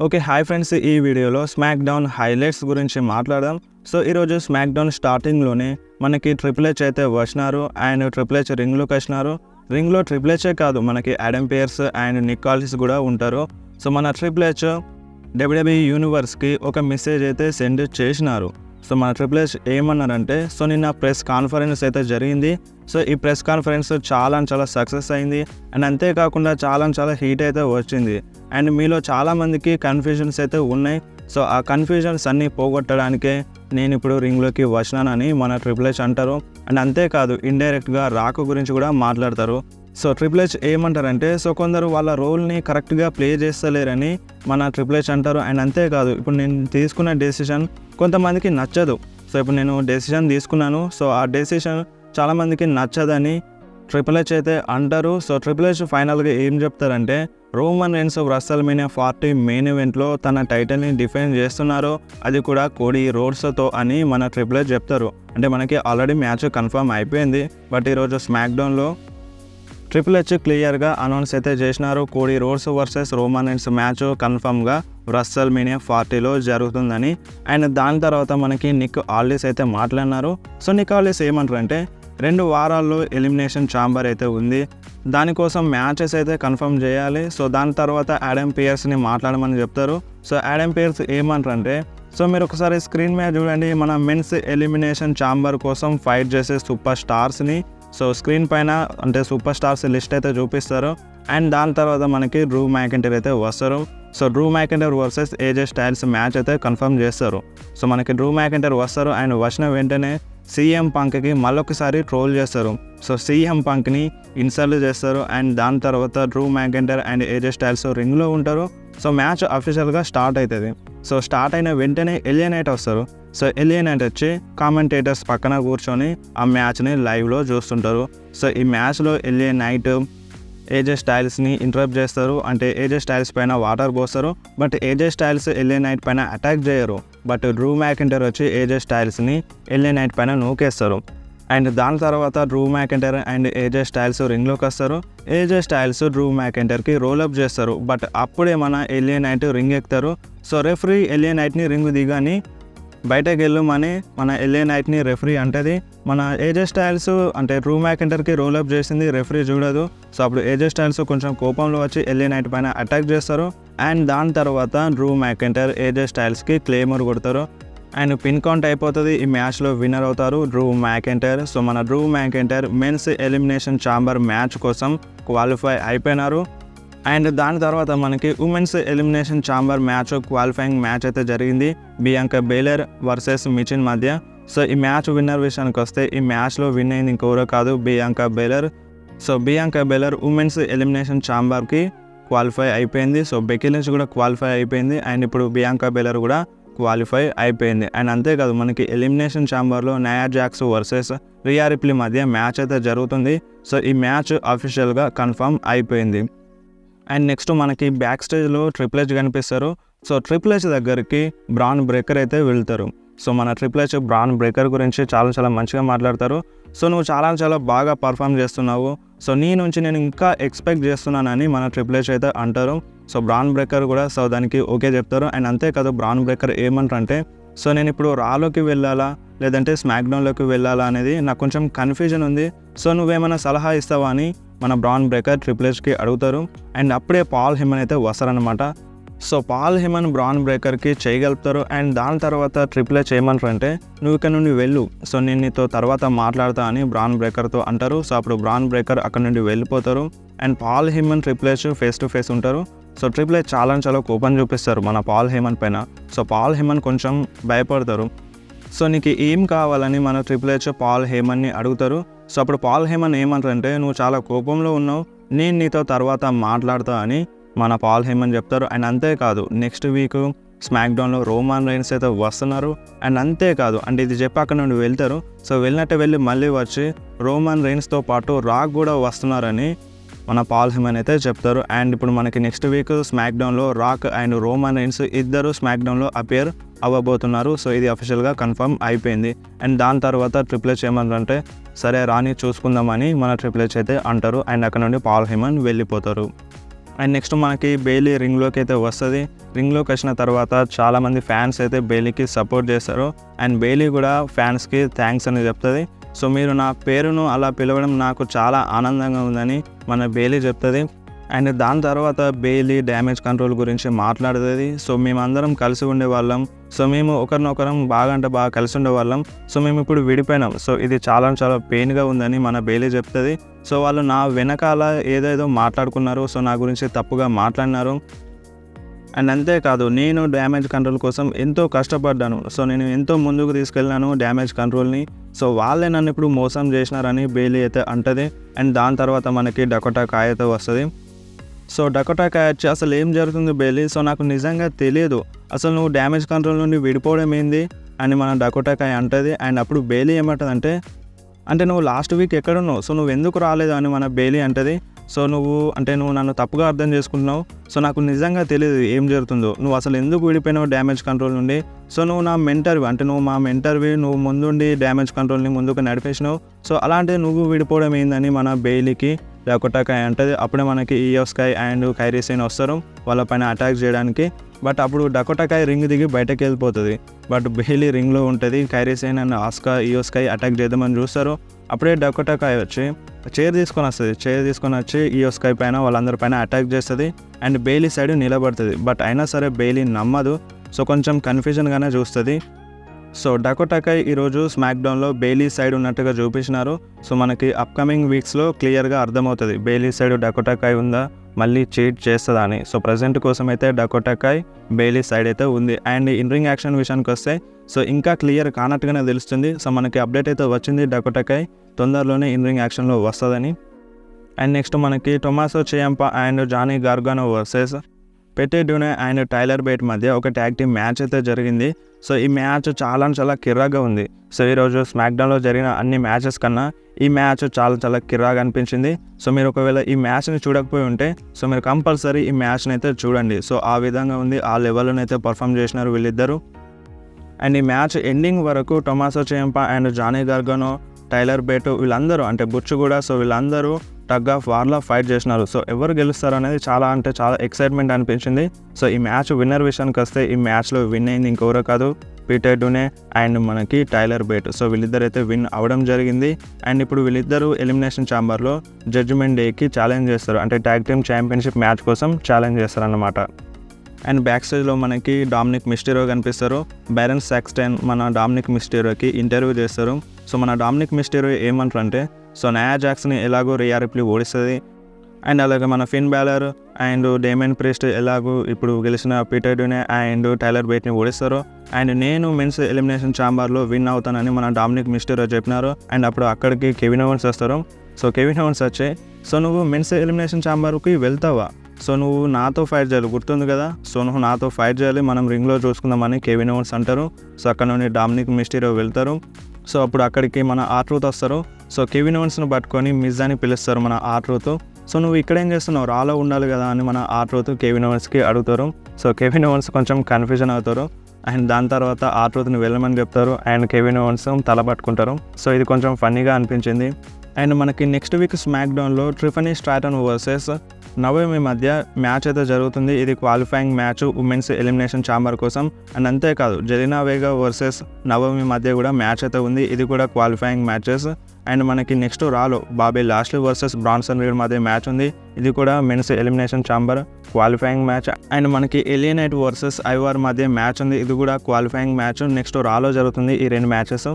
Okay, hi friends. ఈ వీడియోలో smack down highlights గురించి మాట్లాడదాం. సో ఈరోజు స్మాక్ డౌన్ స్టార్టింగ్లోనే మనకి ట్రిపుల్ హెచ్ అయితే వచ్చినారు అండ్ ట్రిపుల్ హెచ్ రింగ్లోకి వచ్చినారు. రింగ్లో ట్రిపుల్ హెచే కాదు, మనకి ఆడమ్ పియర్స్ అండ్ నిక్ ఆల్లిస్ కూడా ఉంటారు. సో మన ట్రిపుల్ హెచ్ డబ్ల్యూడబ్ల్యూఈ యూనివర్స్కి ఒక మెసేజ్ అయితే సెండ్ చేసినారు. సో మన ట్రిపుల్ హెచ్ ఏమన్నారంటే, సో నిన్న ప్రెస్ కాన్ఫరెన్స్ అయితే జరిగింది. సో ఈ ప్రెస్ కాన్ఫరెన్స్ చాలా సక్సెస్ అయింది అండ్ అంతేకాకుండా చాలా హీట్ అయితే వచ్చింది అండ్ మీలో చాలామందికి కన్ఫ్యూజన్స్ అయితే ఉన్నాయి. సో ఆ కన్ఫ్యూజన్స్ అన్నీ పోగొట్టడానికే నేను ఇప్పుడు రింగ్లోకి వచ్చినానని మన ట్రిపుల్ హెచ్ అంటారు. అండ్ అంతేకాదు, ఇండైరెక్ట్గా రాక్ గురించి కూడా మాట్లాడతారు. సో ట్రిపుల్ హెచ్ ఏమంటారంటే, సో కొందరు వాళ్ళ రోల్ని కరెక్ట్గా ప్లే చేస్తలేరని మన ట్రిపుల్ హెచ్ అంటారు. అండ్ అంతేకాదు, ఇప్పుడు నేను తీసుకున్న డెసిషన్ కొంతమందికి నచ్చదు. సో ఇప్పుడు నేను డెసిషన్ తీసుకున్నాను, సో ఆ డెసిషన్ చాలామందికి నచ్చదని ట్రిపుల్ హెచ్ అయితే అంటారు. సో ట్రిపుల్ హెచ్ ఫైనల్గా ఏం చెప్తారంటే, రోమన్ రెయిన్స్ రెస్ల్మేనియా 40 మెయిన్ ఈవెంట్లో తన టైటిల్ని డిఫెండ్ చేస్తున్నారు, అది కూడా కోడీ రోడ్స్తో అని మన ట్రిపుల్ హెచ్ చెప్తారు. అంటే మనకి ఆల్రెడీ మ్యాచ్ కన్ఫర్మ్ అయిపోయింది, బట్ ఈరోజు స్మాక్ డౌన్లో ట్రిపుల్ హెచ్ క్లియర్గా అనౌన్స్ అయితే చేసినారు, Cody Rhodes versus Roman Reigns match కన్ఫర్మ్గా రెస్ల్మేనియా 40లో జరుగుతుందని. అండ్ దాని తర్వాత మనకి నిక్ ఆల్లిస్ అయితే మాట్లాడినారు. సో నిక్ ఆల్లిస్ ఏమంటారంటే, 2 వారాల్లో ఎలిమినేషన్ ఛాంబర్ అయితే ఉంది, దానికోసం మ్యాచెస్ అయితే కన్ఫర్మ్ చేయాలి. సో దాని తర్వాత ఆడమ్ పియర్స్ని మాట్లాడమని చెప్తారు. సో ఆడమ్ పియర్స్ ఏమంటారంటే, సో మీరు ఒకసారి స్క్రీన్ మీద చూడండి, మన మెన్స్ ఎలిమినేషన్ ఛాంబర్ కోసం ఫైట్ చేసే సూపర్ స్టార్స్ని సో స్క్రీన్ పైన అంటే సూపర్ స్టార్స్ లిస్ట్ అయితే చూపిస్తారు. అండ్ దాని తర్వాత మనకి డ్రూ మ్యాకింటైర్ అయితే వస్తారు. So Drew McIntyre versus ఏజే styles match అయితే కన్ఫర్మ్ చేస్తారు. సో మనకి డ్రూ మ్యాకింటైర్ వస్తారు అండ్ వచ్చిన వెంటనే సీఎం పంక్కి మళ్ళొకసారి ట్రోల్ చేస్తారు. సో సీఎం పంక్ని ఇన్సల్ట్ చేస్తారు అండ్ దాని తర్వాత Drew McIntyre and AJ styles రింగ్లో ఉంటారు. సో మ్యాచ్ అఫీషియల్గా స్టార్ట్ అవుతుంది. సో స్టార్ట్ అయిన వెంటనే ఎలియా నైట్ వస్తారు. సో ఎలియా నైట్ వచ్చి కామెంటేటర్స్ పక్కన కూర్చొని ఆ మ్యాచ్ని లైవ్లో చూస్తుంటారు. సో ఈ మ్యాచ్లో ఎలియా నైట్ ఏజే స్టైల్స్ని ఇంటరప్ట్ చేస్తారు, అంటే ఏజే స్టైల్స్ పైన వాటర్ పోస్తారు. బట్ ఏజే స్టైల్స్ ఎలియా నైట్ పైన అటాక్ చేయరు, బట్ డ్రూ మ్యాకింటైర్ వచ్చి ఏజే స్టైల్స్ని ఎలియా నైట్ పైన నూకేస్తారు. అండ్ దాని తర్వాత Drew McIntyre and AJ Styles రింగ్లోకి వస్తారు. ఏజే స్టైల్స్ డ్రూ మ్యాకింటైర్కి రోల్అప్ చేస్తారు, బట్ అప్పుడే మన ఎలియా నైట్ రింగ్ ఎక్కుతారు. సో రెఫరీ ఎలియా నైట్ని రింగ్ దిగాని బయటకు వెళ్ళమని మన ఎలియా నైట్ని రెఫరీ అంటది. మన ఏజే స్టైల్స్ అంటే డ్రూ మ్యాకింటైర్కి రోల్అప్ చేసింది రెఫరీ చూడదు. సో అప్పుడు ఏజే స్టైల్స్ కొంచెం కోపంలో వచ్చి ఎలియా నైట్ పైన అటాక్ చేస్తారు. అండ్ దాని తర్వాత డ్రూ మ్యాకింటైర్ ఏజే స్టైల్స్కి క్లేమర్ కొడతారు అండ్ పిన్ కౌంట్ అయిపోతుంది. ఈ మ్యాచ్లో విన్నర్ అవుతారు డ్రూ మ్యాకింటైర్. సో మన Drew McIntyre men's elimination chamber match కోసం క్వాలిఫై అయిపోయినారు. అండ్ దాని తర్వాత మనకి women's elimination chamber match qualifying match అయితే జరిగింది, బియాంకా బెయిలర్ వర్సెస్ మిచిన్ మధ్య. సో ఈ మ్యాచ్ విన్నర్ విషయానికి వస్తే, ఈ మ్యాచ్లో విన్ అయింది ఇంకెవరో కాదు, Bianca Belair. So Bianca Belair women's elimination ఛాంబర్కి క్వాలిఫై అయిపోయింది. సో బెకీ లించ్ కూడా క్వాలిఫై అయిపోయింది అండ్ ఇప్పుడు బియాంకా బెయిలర్ కూడా క్వాలిఫై అయిపోయింది. అండ్ అంతేకాదు, మనకి ఎలిమినేషన్ ఛాంబర్లో నయా జాక్స్ వర్సెస్ రియా రిప్లీ మధ్య మ్యాచ్ అయితే జరుగుతుంది. సో ఈ మ్యాచ్ అఫీషియల్గా కన్ఫర్మ్ అయిపోయింది. అండ్ నెక్స్ట్ మనకి బ్యాక్ స్టేజ్లో ట్రిపుల్ హెచ్ కనిపిస్తారు. సో ట్రిపుల్ హెచ్ దగ్గరికి బ్రాన్ బ్రేకర్ అయితే వెళ్తారు. సో మన ట్రిపుల్ హెచ్ బ్రాన్ బ్రేకర్ గురించి చాలా మంచిగా మాట్లాడతారు. సో నువ్వు చాలా బాగా పర్ఫామ్ చేస్తున్నావు, సో నీ నుంచి నేను ఇంకా ఎక్స్పెక్ట్ చేస్తున్నానని మన ట్రిపుల్ హెచ్ అయితే అంటారు. సో బ్రాన్ బ్రేకర్ కూడా సో దానికి ఓకే చెప్తారు. అండ్ అంతేకాదు, బ్రాన్ బ్రేకర్ ఏమంటారంటే, సో నేను ఇప్పుడు రాలోకి వెళ్ళాలా లేదంటే స్మాక్ డౌన్లోకి వెళ్ళాలా అనేది నాకు కొంచెం కన్ఫ్యూజన్ ఉంది, సో నువ్వేమైనా సలహా ఇస్తావా అని మన బ్రాన్ బ్రేకర్ ట్రిపుల్ హెచ్కి అడుగుతారు. అండ్ అప్పుడే పాల్ హెమన్ అయితే వస్తారనమాట. సో పాల్ హెమన్ బ్రాన్ బ్రేకర్కి చేయగలుగుతారు. అండ్ దాని తర్వాత ట్రిపుల్ హెచ్ ఏమంటారంటే, నువ్వు ఇక్కడ నుండి వెళ్ళు, సో నేను నీతో తర్వాత మాట్లాడతా అని బ్రాన్ బ్రేకర్తో అంటారు. సో అప్పుడు బ్రాన్ బ్రేకర్ అక్కడ నుండి వెళ్ళిపోతారు and Paul Heyman Triple H face to face ఉంటారు. సో ట్రిపుల్ హెచ్ చాలా కోపం చూపిస్తారు మన పాల్ హెమన్ పైన. సో పాల్ హెమన్ కొంచెం భయపడతారు. సో నీకు ఏం కావాలని మన ట్రిపుల్ హెచ్ పాల్ హేమన్ని అడుగుతారు. సో అప్పుడు పాల్ హేమన్ ఏమంటారంటే, నువ్వు చాలా కోపంలో ఉన్నావు, నేను నీతో తర్వాత మాట్లాడతా అని మన పాల్ హేమన్ చెప్తారు. అండ్ అంతేకాదు, నెక్స్ట్ వీక్ స్మాక్ డౌన్లో రోమన్ రెయిన్స్ అయితే వస్తున్నారు. అండ్ అంతేకాదు, అంటే ఇది చెప్పి అక్కడ నుండి వెళ్తారు. సో వెళ్ళినట్టే వెళ్ళి మళ్ళీ వచ్చి రోమన్ రెయిన్స్తో పాటు రాక్ కూడా వస్తున్నారని మన పాల్ హెమన్ అయితే చెప్తారు. అండ్ ఇప్పుడు మనకి నెక్స్ట్ వీక్ స్మాక్ డౌన్లో రాక్ అండ్ రోమన్ రెయిన్స్ ఇద్దరు స్మాక్ డౌన్లో అపియర్ అవ్వబోతున్నారు. సో ఇది అఫీషియల్గా కన్ఫర్మ్ అయిపోయింది. అండ్ దాని తర్వాత ట్రిపుల్ హెచ్ ఏమంటారంటే, సరే రాని చూసుకుందామని మన ట్రిపుల్ హెచ్ అయితే అంటారు. అండ్ అక్కడ నుండి పాల్ హెమన్ వెళ్ళిపోతారు. అండ్ నెక్స్ట్ మనకి బెయిలీ రింగ్లోకి అయితే వస్తుంది. రింగ్లోకి వచ్చిన తర్వాత చాలామంది ఫ్యాన్స్ అయితే బెయిలీకి సపోర్ట్ చేస్తారు. అండ్ బెయిలీ కూడా ఫ్యాన్స్కి థ్యాంక్స్ అని చెప్తుంది. సో మీరు నా పేరును అలా పిలవడం నాకు చాలా ఆనందంగా ఉందని మన బెయిలీ చెప్తుంది. అండ్ దాని తర్వాత బెయిలీ డ్యామేజ్ కంట్రోల్ గురించి మాట్లాడుతుంది. సో మేమందరం కలిసి ఉండేవాళ్ళం, సో మేము ఒకరినొకరం బాగా అంటే బాగా కలిసి ఉండేవాళ్ళం, సో మేము ఇప్పుడు విడిపోయినాం, సో ఇది చాలా చాలా పెయిన్గా ఉందని మన బెయిలీ చెప్తుంది. సో వాళ్ళు నా వెనకాల ఏదేదో మాట్లాడుకున్నారు, సో నా గురించి తప్పుగా మాట్లాడినారు. అండ్ అంతేకాదు నేను డ్యామేజ్ కంట్రోల్ కోసం ఎంతో కష్టపడ్డాను, సో నేను ఎంతో ముందుకు తీసుకెళ్ళినాను డ్యామేజ్ కంట్రోల్ని, సో వాళ్ళే నన్ను ఇప్పుడు మోసం చేసినారని బెయిలీ అయితే అంటది. అండ్ దాని తర్వాత మనకి డకోటా కాయ్ అయితే వస్తుంది. సో డకోటా కాయ్ వచ్చి అసలు ఏం జరుగుతుంది బెయిలీ, సో నాకు నిజంగా తెలియదు, అసలు నువ్వు డ్యామేజ్ కంట్రోల్ నుండి విడిపోవడం ఏంది అని మన డకోటా కాయ్ అంటది. అండ్ అప్పుడు బెయిలీ ఏమంటదంటే, అంటే నువ్వు లాస్ట్ వీక్ ఎక్కడున్నావు, సో నువ్వు ఎందుకు రాలేదు అని మన బెయిలీ అంటది. సో నువ్వు నన్ను తప్పుగా అర్థం చేసుకుంటున్నావు, సో నాకు నిజంగా తెలియదు ఏం జరుగుతుందో, నువ్వు అసలు ఎందుకు విడిపోయినావు డ్యామేజ్ కంట్రోల్ నుండి, సో నువ్వు నా మెంటర్వి, అంటే నువ్వు మా మెంటర్వి, నువ్వు ముందుండి డ్యామేజ్ కంట్రోల్ని ముందుకు నడిపేసినావు, సో అలాంటి నువ్వు విడిపోవడం ఏందని మన బెయిలీకి డకోటా కాయ్ అంటది. అప్పుడే మనకి Iyo sky and Kyrie Sen వస్తారు వాళ్ళపైన అటాక్ చేయడానికి. బట్ అప్పుడు డకోటా కాయ్ రింగ్ దిగి బయటకు వెళ్ళిపోతుంది, బట్ బెయిలీ రింగ్లో ఉంటుంది. Kairi Sane and Asuka Io Sky attack చేద్దామని చూస్తారు. అప్పుడే డకోటా కాయ్ వచ్చి చైర్ తీసుకొని వచ్చి ఈయో స్కై పైన వాళ్ళందరి పైన అటాక్ చేస్తుంది. అండ్ బెయిలీ సైడ్ నిలబడుతుంది, బట్ అయినా సరే బెయిలీ నమ్మదు, సో కొంచెం కన్ఫ్యూజన్గానే చూస్తుంది. సో డకోటా కాయ్ ఈరోజు స్మాక్ డౌన్లో బెయిలీ సైడ్ ఉన్నట్టుగా చూపించినారు. సో మనకి అప్కమింగ్ వీక్స్లో క్లియర్గా అర్థమవుతుంది బెయిలీ సైడ్ డకోటా కాయ్ ఉందా, మళ్ళీ చీట్ చేస్తుందా అని. సో ప్రజెంట్ కోసం అయితే డకోటా కాయ్ బెయిలీ సైడ్ అయితే ఉంది. అండ్ ఇన్ రింగ్ యాక్షన్ విషయానికి వస్తే సో ఇంకా క్లియర్ కానట్టుగానే తెలుస్తుంది. సో మనకి అప్డేట్ అయితే వచ్చింది డకోటా కాయ్ తొందరలోనే ఇన్ రింగ్ యాక్షన్లో వస్తుందని. అండ్ నెక్స్ట్ మనకి Tommaso Ciampa and Johnny Gargano versus Pete Dunne and Tyler Bate మధ్య ఒక ట్యాగ్ టీమ్ మ్యాచ్ అయితే జరిగింది. సో ఈ మ్యాచ్ చాలా కిర్రాగా ఉంది. సో ఈరోజు స్మాక్డౌన్లో జరిగిన అన్ని మ్యాచెస్ కన్నా ఈ మ్యాచ్ చాలా కిర్రాగా అనిపించింది. సో మీరు ఒకవేళ ఈ మ్యాచ్ని చూడకపోయి ఉంటే సో మీరు కంపల్సరీ ఈ మ్యాచ్ని అయితే చూడండి. సో ఆ విధంగా ఉంది, ఆ లెవెల్లోనైతే పర్ఫామ్ చేసినారు వీళ్ళిద్దరు. అండ్ ఈ మ్యాచ్ ఎండింగ్ వరకు Tomaso Ciampa and Johnny గార్గానో, tailor bait వీళ్ళందరూ అంటే బుచ్చు కూడా, సో వీళ్ళందరూ టగ్ ఆఫ్ వార్లో ఫైట్ చేసినారు. సో ఎవరు గెలుస్తారు అనేది చాలా ఎక్సైట్మెంట్ అనిపించింది. సో ఈ మ్యాచ్ విన్నర్ విషయానికి వస్తే ఈ మ్యాచ్లో విన్ అయింది ఇంకెవరో కాదు, పీటే డ్యూనే అండ్ మనకి టైలర్ బేట్. సో వీళ్ళిద్దరు అయితే విన్ అవ్వడం జరిగింది. అండ్ ఇప్పుడు వీళ్ళిద్దరూ ఎలిమినేషన్ ఛాంబర్లో జడ్జిమెంట్ డేకి ఛాలెంజ్ చేస్తారు, అంటే ట్యాగ్ టీమ్ ఛాంపియన్షిప్ మ్యాచ్ కోసం ఛాలెంజ్ చేస్తారు అన్నమాట. అండ్ బ్యాక్ స్టేజ్లో మనకి డామినిక్ మిస్టీరియో కనిపిస్తారు. బ్యారన్ సాక్స్టైన్ మన డామినిక్ మిస్టీరియోకి ఇంటర్వ్యూ చేస్తారు. సో మన డామినిక్ మిస్టీరియో ఏమంటారు అంటే, సో నయా జాక్స్ని ఎలాగో రియా రిప్లీ ఓడిస్తుంది, అండ్ అలాగే మన ఫిన్ బ్యాలర్ అండ్ డేమన్ ప్రీస్ట్ ఎలాగో ఇప్పుడు గెలిచిన పీటర్ డ్యూనే అండ్ టైలర్ బేట్ని ఓడిస్తారు, అండ్ నేను మెన్స్ ఎలిమినేషన్ ఛాంబర్లో విన్ అవుతానని మన డామినిక్ మిస్టీరియో చెప్పినారు. అండ్ అప్పుడు అక్కడికి కెవిన్ ఓవెన్స్ వస్తారు. సో కెవిన్ ఓవెన్స్ వచ్చి, సో నువ్వు మెన్స్ ఎలిమినేషన్ ఛాంబర్కి వెళ్తావా, సో నువ్వు నాతో ఫైట్ చేయాలి, గుర్తుంది కదా, సో నువ్వు నాతో ఫైట్ చేయాలి, మనం రింగ్లో చూసుకుందామని కెవిన్ ఓవెన్స్ అంటారు. సో అక్కడ నుండి డామినిక్ మిస్టీరియో వెళ్తారు. సో అప్పుడు అక్కడికి మన ఆర్ట్రూత్ వస్తారు. సో కెవిన్ ఓవెన్స్ను పట్టుకొని మిజ్ అని పిలుస్తారు మన ఆర్ట్రూత్. సో నువ్వు ఇక్కడేం చేస్తున్నావు, రాలో ఉండాలి కదా అని మన ఆర్ట్రూత్ కెవిన్ ఓవెన్స్కి అడుగుతారు. సో కెవిన్ ఓవెన్స్ కొంచెం కన్ఫ్యూజన్ అవుతారు. అండ్ దాని తర్వాత ఆర్ట్రూత్ని వెళ్ళమని చెప్తారు అండ్ కెవిన్ ఓవెన్స్ తల పట్టుకుంటారు. సో ఇది కొంచెం ఫన్నీగా అనిపించింది. అండ్ మనకి నెక్స్ట్ వీక్ స్మాక్ డౌన్లో ట్రిఫనీ స్ట్రాటన్ వర్సెస్ నవోమి మధ్య మ్యాచ్ అయితే జరుగుతుంది. ఇది qualifying match women's elimination chamber కోసం. అండ్ అంతేకాదు జెలినా వేగా వర్సెస్ నవోమి మధ్య కూడా మ్యాచ్ అయితే ఉంది, ఇది కూడా క్వాలిఫైయింగ్ మ్యాచెస్. అండ్ మనకి నెక్స్ట్ రాలో Bobby Lashley versus Bronson Reed మధ్య మ్యాచ్ ఉంది, ఇది కూడా men's elimination chamber qualifying match. And మనకి ఎలియనైట్ వర్సెస్ ఐవార్ మధ్య మ్యాచ్ ఉంది, ఇది కూడా క్వాలిఫైయింగ్ మ్యాచ్. నెక్స్ట్ రాలో జరుగుతుంది ఈ రెండు మ్యాచెస్.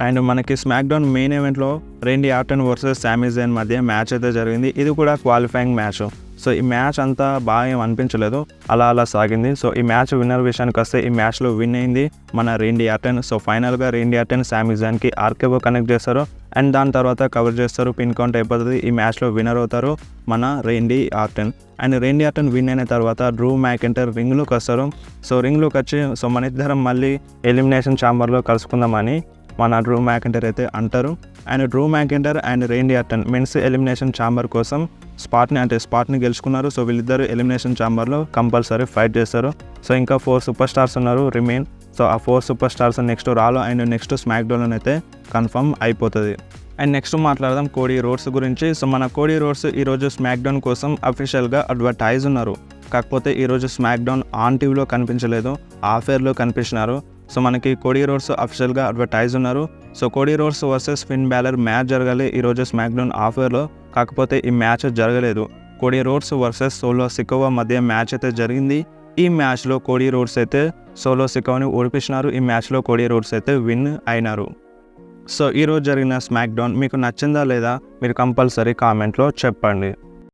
అండ్ మనకి స్మాక్ డౌన్ మెయిన్ ఈవెంట్లో రేండీ ఆర్టన్ వర్సెస్ సామీ జైన్ మధ్య మ్యాచ్ అయితే జరిగింది, ఇది కూడా క్వాలిఫైయింగ్ మ్యాచ్. సో ఈ మ్యాచ్ అంతా బాగా ఏం అనిపించలేదు, అలా సాగింది. సో ఈ మ్యాచ్ విన్నర్ విషయానికి వస్తే ఈ మ్యాచ్లో విన్ అయింది మన రేండీ ఆర్టన్. సో ఫైనల్గా రేండీ ఆర్టన్ సామీ జైన్కి ఆర్కేబో కనెక్ట్ చేస్తారు అండ్ దాని తర్వాత కవర్ చేస్తారు, పిన్ కౌంట్ అయిపోతుంది. ఈ మ్యాచ్లో విన్నర్ అవుతారు మన రేండీ Orton. And Randy Orton win అయిన తర్వాత డ్రూ మ్యాకింటైర్ రింగ్లోకి వస్తారు. సో రింగ్లోకి వచ్చి సో మన ఇద్దరం మళ్ళీ ఎలిమినేషన్ ఛాంబర్లో కలుసుకుందామని మన డ్రూ మ్యాకింటైర్ అయితే అంటారు. And Drew McIntyre and Randy Orton men's elimination chamber కోసం స్పాట్ని గెలుచుకున్నారు. సో వీళ్ళిద్దరు ఎలిమినేషన్ ఛాంబర్లో కంపల్సరీ ఫైట్ చేస్తారు. సో ఇంకా 4 సూపర్ స్టార్స్ ఉన్నారు రిమైన్. సో ఆ 4 సూపర్ స్టార్స్ నెక్స్ట్ రాలో అండ్ నెక్స్ట్ స్మాక్ డౌన్లో అయితే కన్ఫర్మ్ అయిపోతుంది. అండ్ నెక్స్ట్ మాట్లాడదాం కోడీ రోడ్స్ గురించి. సో మన కోడీ రోడ్స్ ఈరోజు స్మాక్ డౌన్ కోసం అఫీషియల్గా అడ్వర్టైజ్ ఉన్నారు. కాకపోతే ఈరోజు స్మాక్ డౌన్ ఆన్ టీవీలో కనిపించలేదు, ఆఫేర్లో కనిపించినారు. సో మనకి కోడీ రోడ్స్ అఫీషియల్గా అడ్వర్టైజ్ ఉన్నారు. సో కోడీ రోడ్స్ వర్సెస్ ఫిన్ బ్యాలర్ మ్యాచ్ జరగాలి ఈరోజు స్మాక్ డౌన్ ఆఫేర్లో. కాకపోతే ఈ మ్యాచ్ జరగలేదు. Cody Rhodes versus solo Sikoa మధ్య మ్యాచ్ అయితే జరిగింది. ఈ మ్యాచ్లో కోడీ రోడ్స్ అయితే సోలో సికోవాని ఓడిపించినారు. ఈ మ్యాచ్లో కోడీ రోడ్స్ అయితే విన్ అయినారు. సో ఈరోజు జరిగిన స్మాక్ డౌన్ మీకు నచ్చిందా లేదా మీరు కంపల్సరీ కామెంట్లో చెప్పండి.